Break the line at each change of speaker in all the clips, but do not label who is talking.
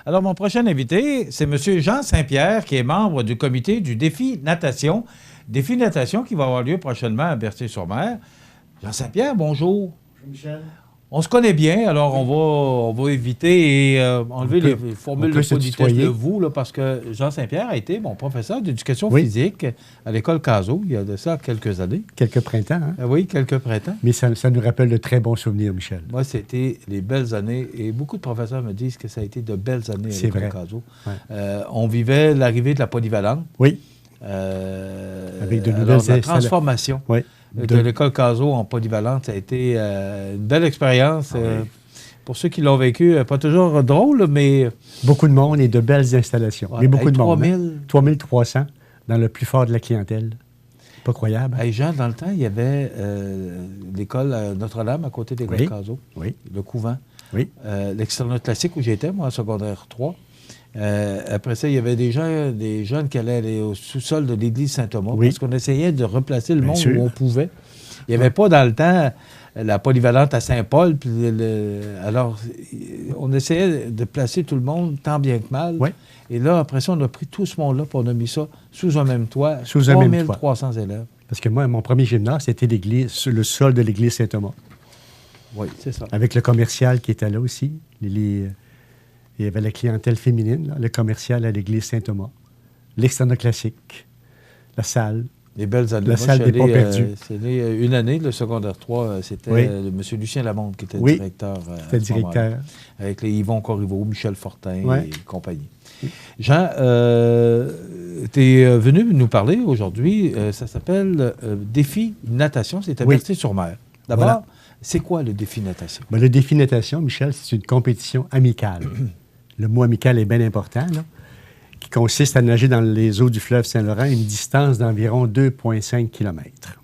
Alors, mon prochain invité, c'est M. Jean Saint-Pierre, qui est membre du comité du Défi Natation. Défi Natation qui va avoir lieu prochainement à Berthier-sur-Mer. Jean Saint-Pierre, bonjour.
Bonjour, Michel.
On se connaît bien, alors on va éviter et enlever les formules de politesse de vous, là, parce que Jean Saint-Pierre a été mon professeur d'éducation physique à l'école Cazot, il y a de ça quelques années.
Quelques printemps, hein?
Oui, quelques printemps.
Mais ça nous rappelle de très bons souvenirs, Michel.
Moi, c'était les belles années, et beaucoup de professeurs me disent que ça a été de belles années à l'école Cazot. Ouais. On vivait l'arrivée de la polyvalente.
Oui. Avec de nouvelles
la transformation.
Oui.
De l'école Cazot en polyvalente, ça a été une belle expérience. Pour ceux qui l'ont vécu, pas toujours drôle, mais...
Beaucoup de monde et de belles installations.
Ouais,
mais beaucoup de
3000...
monde. 3300 dans le plus fort de la clientèle. Pas croyable.
Hey, Jean, dans le temps, il y avait l'école Notre-Dame à côté de l'école Cazot.
Oui.
Le couvent.
Oui.
L'externat classique où j'étais, moi, en secondaire 3. Après ça, il y avait des jeunes qui allaient aller au sous-sol de l'église Saint-Thomas parce qu'on essayait de replacer le monde où on pouvait. Il n'y avait pas dans le temps la polyvalente à Saint-Paul. Alors, on essayait de placer tout le monde tant bien que mal.
Oui.
Et là, après ça, on a pris tout ce monde-là et on a mis ça sous un même toit.
Sous un même toit.
3300 élèves.
Parce que moi, mon premier gymnase, c'était le sol de l'église Saint-Thomas.
Oui, c'est ça.
Avec le commercial qui était là aussi. Il y avait la clientèle féminine, là, le commercial à l'église Saint-Thomas, l'externat classique, la salle.
Les belles années.
La salle des pas perdus.
C'est une année, le secondaire 3, c'était M. Lucien Lamonde qui était directeur.
C'était directeur.
Avec les Yvon Corriveau, Michel Fortin et compagnie.
Oui.
Jean, tu es venu nous parler aujourd'hui, ça s'appelle Défi Natation, c'est à Berthier-sur-Mer. D'abord, c'est quoi le défi natation?
Bien, le défi natation, Michel, c'est une compétition amicale. Le mot amical est bien important, là, qui consiste à nager dans les eaux du fleuve Saint-Laurent une distance d'environ 2,5 km.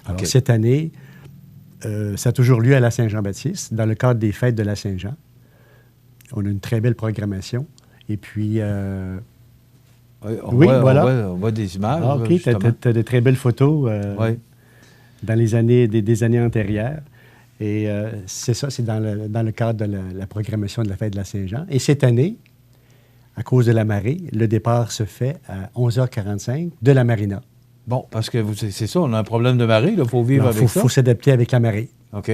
Alors, cette année, ça a toujours lieu à la Saint-Jean-Baptiste, dans le cadre des fêtes de la Saint-Jean. On a une très belle programmation. Et puis...
on voit des images.
Ah, OK, tu as de très belles photos. Dans les années, des années antérieures. Et c'est ça, c'est dans le cadre de la programmation de la fête de la Saint-Jean. Et cette année, à cause de la marée, le départ se fait à 11h45 de la marina.
Bon, parce que c'est ça, on a un problème de marée, il faut vivre avec ça.
Il faut s'adapter avec la marée.
OK.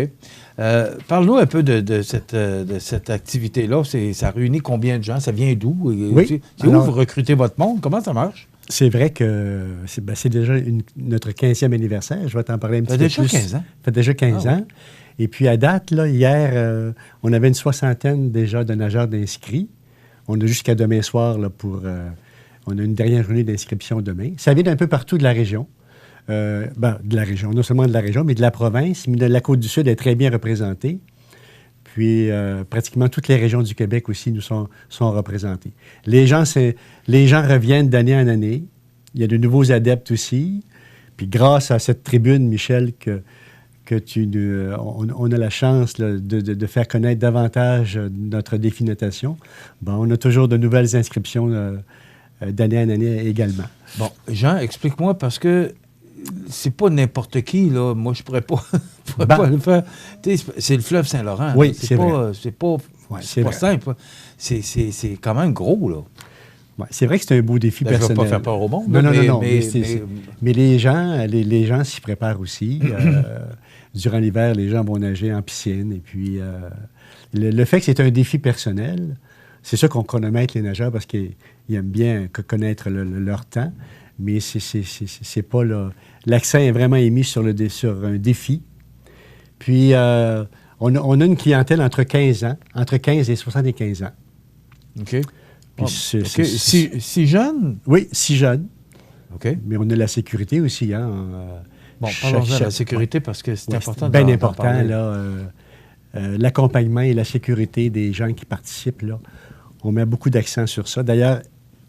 Parle-nous un peu de cette activité-là. Ça réunit combien de gens? Ça vient d'où?
Oui.
C'est où vous recrutez votre monde? Comment ça marche?
C'est vrai que c'est déjà notre 15e anniversaire. Je vais t'en parler un petit peu plus. Ça fait déjà 15 ans? Ça fait déjà 15 ans. Oui. Et puis, à date, là, hier, on avait une 60aine déjà de nageurs d'inscrits. On a jusqu'à demain soir là, on a une dernière journée d'inscription demain. Ça vient d'un peu partout de la région. De la région, non seulement de la région, mais de la province. Mais de la Côte-du-Sud est très bien représentée. Puis, pratiquement toutes les régions du Québec aussi nous sont représentées. Les gens reviennent d'année en année. Il y a de nouveaux adeptes aussi. Puis, grâce à cette tribune, Michel, on a la chance là, de faire connaître davantage notre défi natation, on a toujours de nouvelles inscriptions d'année en année également.
Bon, Jean, explique-moi, parce que c'est pas n'importe qui, là. Moi, je pourrais pas le faire. C'est le fleuve Saint-Laurent.
Oui, c'est vrai.
C'est pas simple. C'est quand même gros, là.
Ouais, c'est vrai que c'est un beau défi personnel.
Je ne vais pas faire peur au monde.
Non. Mais les gens s'y préparent aussi. Durant l'hiver, les gens vont nager en piscine. Et puis, le fait que c'est un défi personnel, c'est sûr qu'on chronomètre les nageurs parce qu'ils aiment bien connaître leur temps. Mais c'est pas là. L'accent est vraiment émis sur un défi. Puis, on a une clientèle entre 15 et 75 ans.
OK.
Puis
si jeune?
Oui, si jeune.
OK.
Mais on a la sécurité aussi, hein.
Parlons-en de la sécurité parce que c'est important.
C'est bien important, là. L'accompagnement et la sécurité des gens qui participent, là. On met beaucoup d'accent sur ça. D'ailleurs,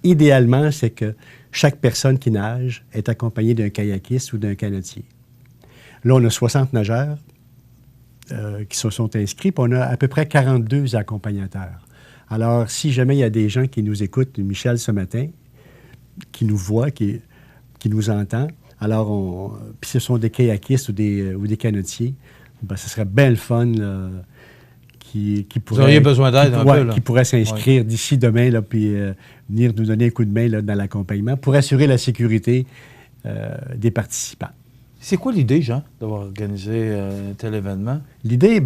idéalement, c'est que chaque personne qui nage est accompagnée d'un kayakiste ou d'un canotier. Là, on a 60 nageurs qui se sont inscrits, puis on a à peu près 42 accompagnateurs. Alors, si jamais il y a des gens qui nous écoutent, Michel, ce matin, qui nous voient, qui nous entendent, alors puis ce sont des kayakistes ou des canotiers, ce serait bien le fun là,
Vous auriez besoin d'aide un peu, là.
Qui pourrait s'inscrire d'ici demain, là, puis venir nous donner un coup de main là, dans l'accompagnement pour assurer la sécurité des participants.
C'est quoi l'idée, Jean, d'avoir organisé un tel événement?
L'idée,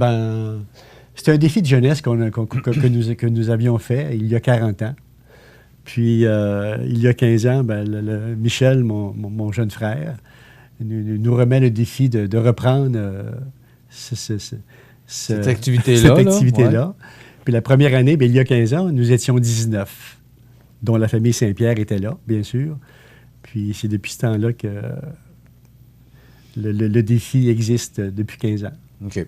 c'est un défi de jeunesse que nous avions fait il y a 40 ans. Puis, il y a 15 ans, Michel, mon jeune frère, nous remet le défi de reprendre
cette activité-là.
Ouais. Puis la première année, il y a 15 ans, nous étions 19, dont la famille Saint-Pierre était là, bien sûr. Puis c'est depuis ce temps-là que le défi existe depuis 15 ans.
OK.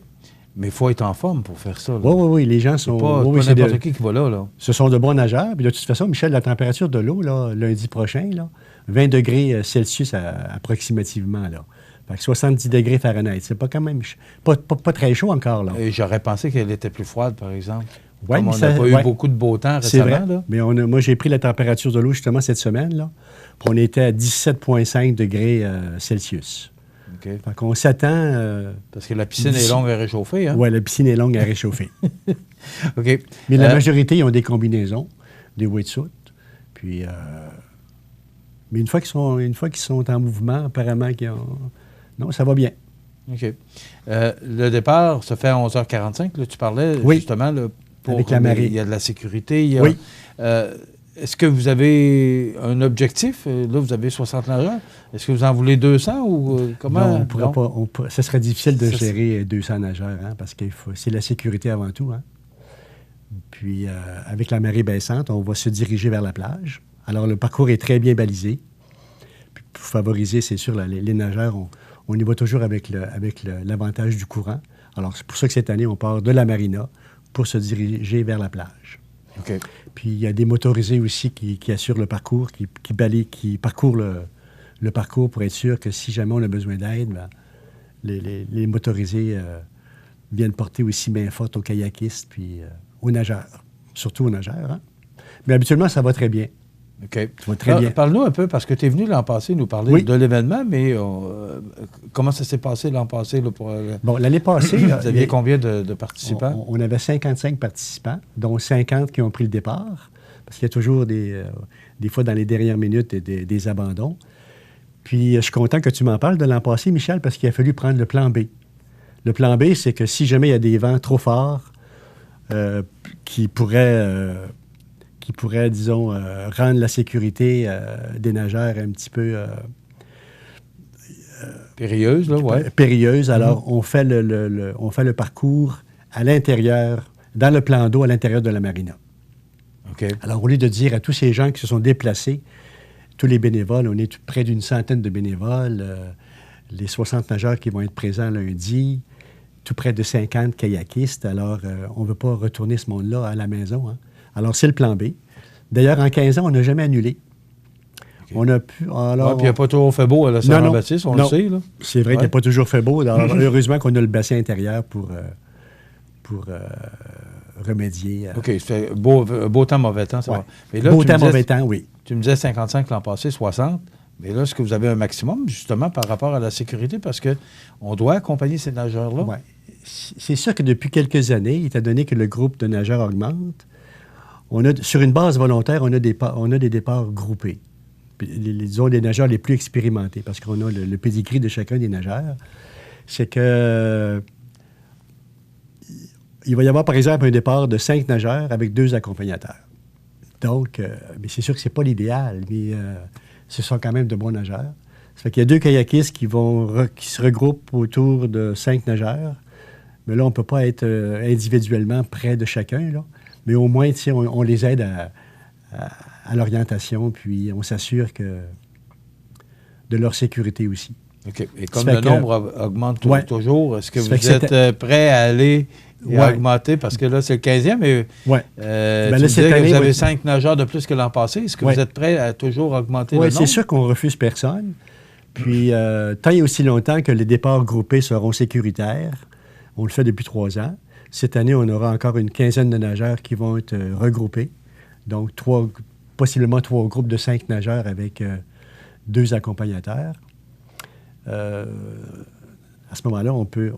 Mais il faut être en forme pour faire ça.
Oui, les gens sont...
C'est pas n'importe qui va là.
Ce sont de bons nageurs. Puis de toute façon, Michel, la température de l'eau, là, lundi prochain, là, 20 degrés Celsius approximativement, là. Fait que 70 degrés Fahrenheit. C'est pas quand même... Pas très chaud encore, là.
Et j'aurais pensé qu'elle était plus froide, par exemple.
Ouais,
comme on n'a pas eu beaucoup de beau temps récemment.
C'est vrai.
Là.
Mais moi, j'ai pris la température de l'eau, justement, cette semaine, là. Puis on était à 17,5 degrés Celsius.
OK.
Fait qu'on s'attend...
parce que la piscine est longue à réchauffer, hein?
Oui, la piscine est longue à réchauffer.
OK.
Mais la majorité, ils ont des combinaisons, des wetsuits. Puis... mais une fois qu'ils sont en mouvement, apparemment, non, ça va bien.
OK. Le départ se fait à 11h45. Là, tu parlais, justement, là, pour
avec la marée.
Il y a de la sécurité.
Oui.
Est-ce que vous avez un objectif? Là, vous avez 60 nageurs. Est-ce que vous en voulez 200 ou comment?
Non, on ne pourra pas. Ce serait difficile de gérer 200 nageurs, hein, parce que c'est la sécurité avant tout. Hein. Puis, avec la marée baissante, on va se diriger vers la plage. Alors, le parcours est très bien balisé. Puis, pour favoriser, c'est sûr, les nageurs, on y va toujours avec l'avantage du courant. Alors, c'est pour ça que cette année, on part de la marina pour se diriger vers la plage.
OK.
Puis, il y a des motorisés aussi qui assurent le parcours, qui parcourent le parcours pour être sûr que si jamais on a besoin d'aide, les motorisés viennent porter aussi main forte aux kayakistes puis aux nageurs, surtout aux nageurs. Hein? Mais habituellement, ça va très bien.
OK.
Ça va très bien.
Parle-nous un peu, parce que tu es venu l'an passé nous parler de l'événement, mais comment ça s'est passé l'an passé? Là,
Bon, l'année passée...
vous aviez combien de participants?
On avait 55 participants, dont 50 qui ont pris le départ, parce qu'il y a toujours des fois dans les dernières minutes des abandons. Puis, je suis content que tu m'en parles de l'an passé, Michel, parce qu'il a fallu prendre le plan B. Le plan B, c'est que si jamais il y a des vents trop forts qui pourraient, disons, rendre la sécurité des nageurs un petit peu...
périlleuse, là, oui.
Périlleuse. Alors, on fait le parcours à l'intérieur, dans le plan d'eau, à l'intérieur de la marina.
OK.
Alors, au lieu de dire à tous ces gens qui se sont déplacés, tous les bénévoles, on est près d'une centaine de bénévoles, les 60 nageurs qui vont être présents lundi, tout près de 50 kayakistes. Alors, on ne veut pas retourner ce monde-là à la maison. Hein. Alors, c'est le plan B. D'ailleurs, en 15 ans, on n'a jamais annulé.
Okay.
On a pu... Alors,
puis il n'y a pas toujours fait beau à la Saint-Jean-Baptiste, on le sait. Là.
C'est vrai qu'il n'y a pas toujours fait beau. Alors, heureusement qu'on a le bassin intérieur pour remédier.
OK, c'est beau temps, mauvais temps, ça va.
Mais là, beau temps, mauvais temps, oui.
Tu me disais 55 l'an passé, 60. Mais là, est-ce que vous avez un maximum, justement, par rapport à la sécurité? Parce qu'on doit accompagner ces nageurs-là.
Oui. C'est sûr que depuis quelques années, étant donné que le groupe de nageurs augmente, sur une base volontaire, on a des départs groupés. Puis, disons, les nageurs les plus expérimentés, parce qu'on a le pedigree de chacun des nageurs. C'est que... il va y avoir, par exemple, un départ de 5 nageurs avec 2 accompagnateurs. Donc, mais c'est sûr que ce n'est pas l'idéal, mais ce sont quand même de bons nageurs. Ça fait qu'il y a 2 kayakistes qui se regroupent autour de 5 nageurs. Mais là, on ne peut pas être individuellement près de chacun, là. Mais au moins, on les aide à l'orientation, puis on s'assure de leur sécurité aussi.
OK. Et comme le nombre augmente toujours, est-ce que vous êtes prêt à aller et à augmenter? Parce que là, c'est le 15e, mais tu disais que vous avez 5 nageurs de plus que l'an passé. Est-ce que vous êtes prêt à toujours augmenter le nombre?
Oui, c'est sûr qu'on ne refuse personne. Puis, tant et aussi longtemps que les départs groupés seront sécuritaires, on le fait depuis 3 ans. Cette année, on aura encore une quinzaine de nageurs qui vont être regroupés. Donc, possiblement 3 groupes de 5 nageurs avec 2 accompagnateurs. À ce moment-là, on peut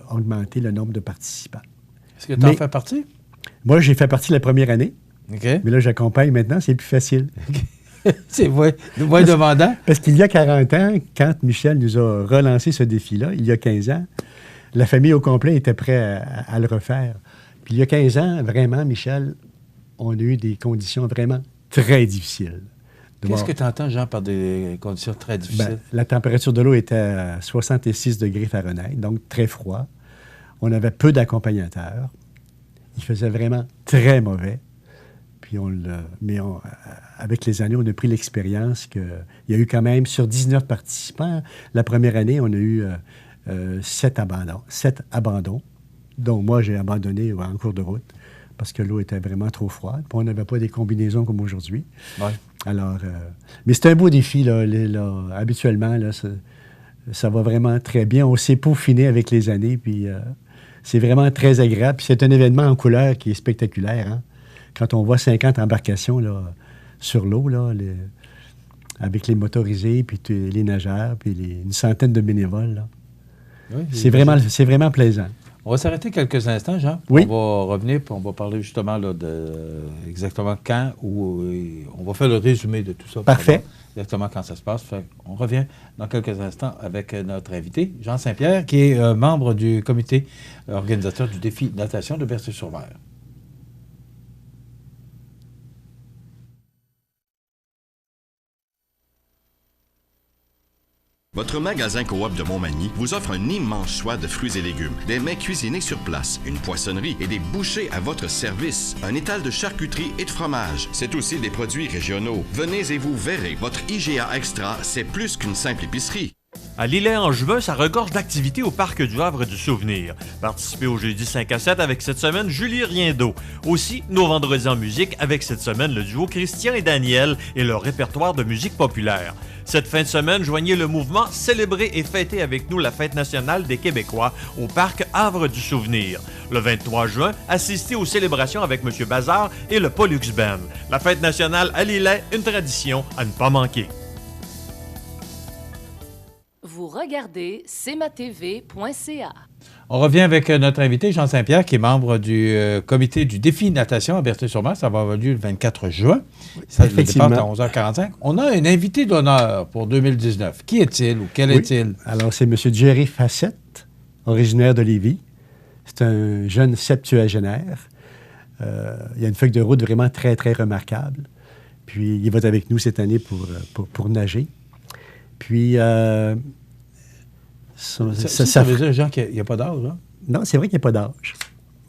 augmenter le nombre de participants.
Est-ce que tu en fais partie?
Moi, j'ai fait partie la première année.
OK.
Mais là, j'accompagne maintenant, c'est plus facile.
C'est moins demandant.
Parce qu'il y a 40 ans, quand Michel nous a relancé ce défi-là, il y a 15 ans, la famille au complet était prête à le refaire. Puis il y a 15 ans, vraiment, Michel, on a eu des conditions vraiment très difficiles.
Qu'est-ce que tu entends, Jean, par des conditions très difficiles?
La température de l'eau était à 66 degrés Fahrenheit, donc très froid. On avait peu d'accompagnateurs. Il faisait vraiment très mauvais. Puis avec les années, on a pris l'expérience qu'il y a eu quand même, sur 19 participants, la première année, on a eu 7 abandons, dont moi, j'ai abandonné en cours de route parce que l'eau était vraiment trop froide. Puis on n'avait pas des combinaisons comme aujourd'hui.
Ouais.
Alors, mais c'est un beau défi, là. Habituellement, là, ça va vraiment très bien. On s'est peaufiné avec les années, puis c'est vraiment très agréable. Puis c'est un événement en couleur qui est spectaculaire, hein? Quand on voit 50 embarcations là, sur l'eau, là, avec les motorisés, puis les nageurs, puis une centaine de bénévoles, là. Oui, c'est vraiment plaisant.
On va s'arrêter quelques instants, Jean.
Oui.
On va revenir, puis on va parler justement là, exactement quand, on va faire le résumé de tout ça.
Parfait.
Exactement quand ça se passe. On revient dans quelques instants avec notre invité, Jean Saint-Pierre, qui est membre du comité organisateur du défi natation de Berthier-sur-Mer.
Votre magasin Coop de Montmagny vous offre un immense choix de fruits et légumes, des mets cuisinés sur place, une poissonnerie et des bouchers à votre service, un étal de charcuterie et de fromage. C'est aussi des produits régionaux. Venez et vous verrez, votre IGA Extra, c'est plus qu'une simple épicerie.
À l'Îlet-Angevin, ça regorge d'activités au Parc du Havre du Souvenir. Participez au jeudi 5 à 7 avec cette semaine Julie Riendeau. Aussi, nos vendredis en musique avec cette semaine le duo Christian et Daniel et leur répertoire de musique populaire. Cette fin de semaine, joignez le mouvement Célébrer et fêter avec nous la fête nationale des Québécois au Parc Havre du Souvenir. Le 23 juin, assistez aux célébrations avec M. Bazar et le Pollux Band. La fête nationale à l'Îlet, une tradition à ne pas manquer.
Vous regardez cmatv.ca.
On revient avec notre invité, Jean Saint-Pierre, qui est membre du comité du défi natation à Berthier-sur-Mer. Ça va avoir lieu le 24 juin. Ça départ à 11h45. On a un invité d'honneur pour 2019. Qui est-il ou quel est-il?
Alors, c'est M. Jerry Fassett, originaire de Lévis. C'est un jeune septuagénaire. Il a une feuille de route vraiment très, très remarquable. Puis, il va être avec nous cette année pour nager. Puis,
ça veut dire, Jean, qu'il n'y a pas d'âge, hein?
Non, c'est vrai qu'il n'y a pas d'âge.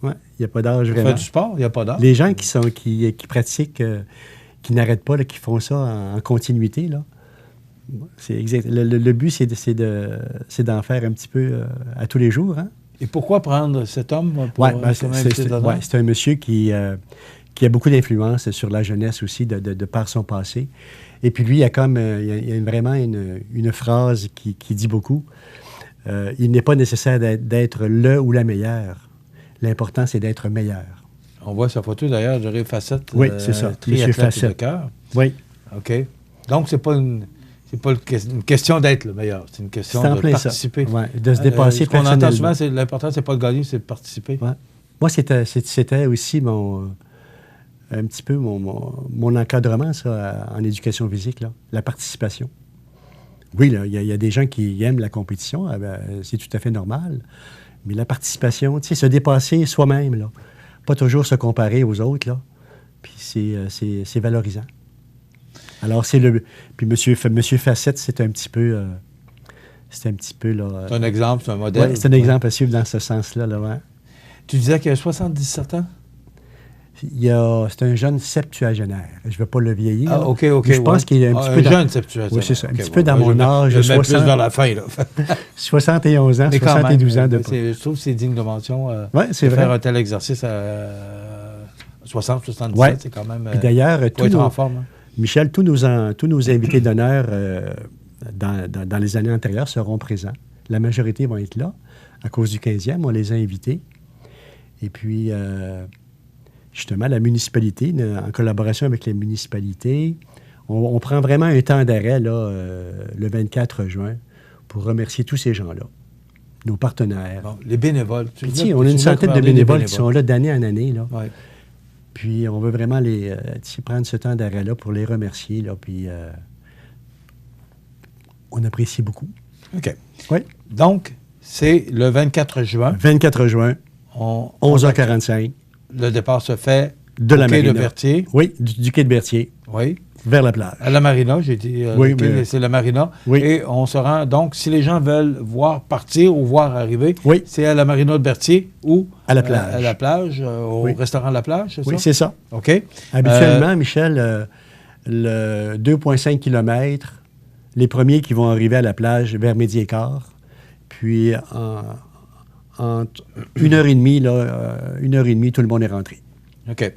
Ouais, il n'y a pas d'âge vraiment.
Faire du sport, il n'y a pas d'âge.
Les gens qui pratiquent, qui n'arrêtent pas, là, qui font ça en continuité, là, c'est exact. Le but, c'est d'en faire un petit peu à tous les jours. Hein?
Et pourquoi prendre cet homme pour
c'est un monsieur qui a beaucoup d'influence sur la jeunesse aussi, de par son passé. Et puis lui, il y a vraiment une phrase qui dit beaucoup. Il n'est pas nécessaire d'être le ou la meilleure. L'important, c'est d'être meilleur.
On voit sa photo d'ailleurs, Jerry Fassett.
Oui, c'est ça.
Monsieur Fassett. De cœur.
Oui.
OK. Donc, c'est pas une question d'être le meilleur. C'est une question de participer.
Ouais, de se dépasser personnellement.
Ce qu'on entend souvent, l'important, c'est pas de gagner, c'est de participer.
Ouais. Moi, c'était aussi un petit peu mon encadrement, ça, en éducation physique, là, la participation. Oui, il y a des gens qui aiment la compétition, c'est tout à fait normal, mais la participation, tu sais, se dépasser soi-même, là, pas toujours se comparer aux autres, là, puis c'est valorisant. Alors, puis Monsieur Fassett, c'est un petit peu... là,
c'est un exemple, c'est un modèle.
Oui, c'est un exemple à suivre dans ce sens-là. Là, ouais.
Tu disais qu'il y a 77 ans?
C'est un jeune septuagénaire. Je ne veux pas le vieillir.
Ah, OK.
Je pense qu'il est un petit peu...
Un jeune septuagénaire.
Oui, c'est ça. Un petit peu dans mon âge.
Je vais mettre plus vers la fin, là.
71 ans, 72 ans de...
Je trouve que c'est digne de mention
c'est vrai.
Faire un tel exercice à 60, 77, c'est quand même...
Puis d'ailleurs,
être en forme. Hein.
Michel, tous nos invités d'honneur dans les années antérieures seront présents. La majorité vont être là. À cause du 15e, on les a invités. Et puis... justement, la municipalité, en collaboration avec les municipalités, on prend vraiment un temps d'arrêt là, le 24 juin pour remercier tous ces gens-là. nos partenaires.
Bon, les bénévoles.
On a une centaine de bénévoles qui sont là d'année en année. Là.
Ouais.
Puis on veut vraiment prendre ce temps d'arrêt-là pour les remercier. Là, puis on apprécie beaucoup.
OK.
Oui.
Donc, c'est le 24 juin.
24 juin, 11h45.
Le départ se fait
de la
quai
marina.
de Berthier.
Oui, du quai de Berthier.
Oui.
Vers la plage.
À la marina, j'ai dit.
Oui,
c'est la marina.
Oui.
Et on se rend. Donc, si les gens veulent voir partir ou voir arriver,
oui.
c'est à la marina de Berthier ou
à la plage.
À la plage, au restaurant de la plage, c'est ça?
Oui, c'est ça.
OK.
Habituellement, Michel, le 2,5 km, les premiers qui vont arriver à la plage vers midi et quart, puis entre 1h30, tout le monde est rentré.
OK.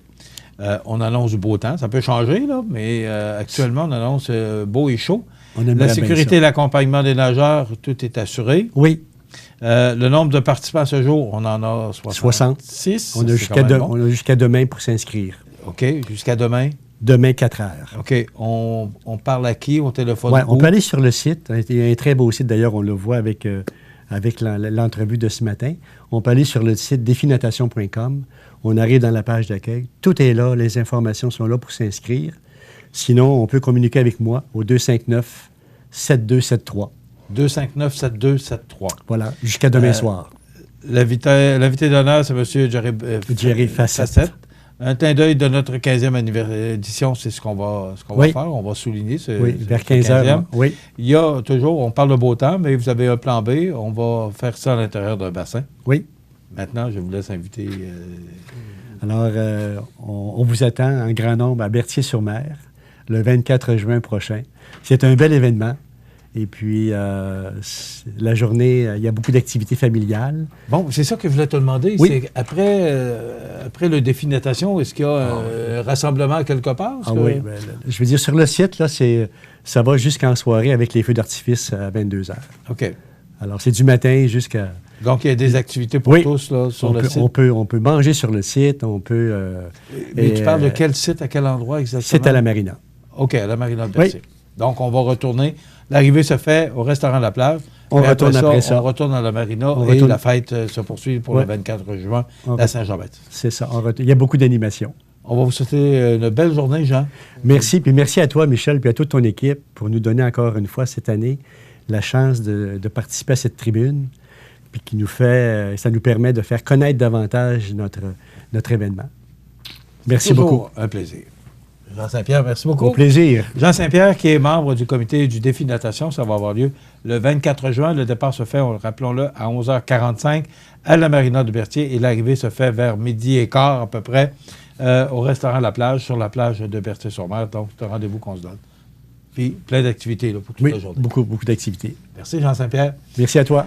On annonce du beau temps. Ça peut changer, là, mais actuellement, on annonce beau et chaud. La sécurité et l'accompagnement des nageurs, tout est assuré.
Oui.
Le nombre de participants ce jour, on en a 66.
On a jusqu'à demain pour s'inscrire.
OK. Jusqu'à demain?
Demain, 4 heures.
OK. On parle à qui? On téléphone?
Oui, on peut aller sur le site. Il y a un très beau site, d'ailleurs, on le voit avec l'entrevue de ce matin. On peut aller sur le site définatation.com. On arrive dans la page d'accueil. Tout est là. Les informations sont là pour s'inscrire. Sinon, on peut communiquer avec moi au 259-7273.
259-7273.
Voilà, jusqu'à demain soir.
L'invité d'honneur, c'est M. Jerry
Fassett.
Un clin d'œil de notre 15e édition, c'est ce qu'on va faire. On va souligner
vers 15 heures. Oui.
Il y a toujours, on parle de beau temps, mais vous avez un plan B. On va faire ça à l'intérieur d'un bassin.
Oui.
Maintenant, je vous laisse inviter.
Alors, on vous attend en grand nombre à Berthier-sur-Mer le 24 juin prochain. C'est un bel événement. Et puis, la journée, il y a beaucoup d'activités familiales.
Bon, c'est ça que je voulais te demander.
Oui.
C'est après le défi de natation, est-ce qu'il y a un rassemblement quelque part?
Oui. Je veux dire, sur le site, là, ça va jusqu'en soirée avec les feux d'artifice à 22h.
OK.
Alors, c'est du matin jusqu'à...
Donc, il y a des activités pour tous là, sur le site?
On peut manger sur le site, on peut...
Mais tu parles de quel site, à quel endroit exactement?
C'est à la marina.
OK, à la marina de Berthier.
Oui.
Donc, on va retourner. L'arrivée se fait au restaurant La Plage.
On retourne après ça.
On retourne à la marina la fête se poursuit pour le 24 juin à Saint-Jean-Baptiste.
C'est ça. Il y a beaucoup d'animations.
On va vous souhaiter une belle journée, Jean.
Merci. Puis merci à toi, Michel, puis à toute ton équipe pour nous donner encore une fois cette année la chance de participer à cette tribune, puis ça nous permet de faire connaître davantage notre événement. Merci beaucoup.
Un plaisir. Jean Saint-Pierre, merci beaucoup.
Au plaisir.
Jean Saint-Pierre, qui est membre du comité du défi de natation, ça va avoir lieu le 24 juin. Le départ se fait, rappelons-le, à 11h45 à la marina de Berthier et l'arrivée se fait vers midi et quart à peu près au restaurant La Plage, sur la plage de Berthier-sur-Mer. Donc, c'est un rendez-vous qu'on se donne. Puis, plein d'activités là, pour toute la journée.
Beaucoup d'activités.
Merci, Jean Saint-Pierre.
Merci à toi.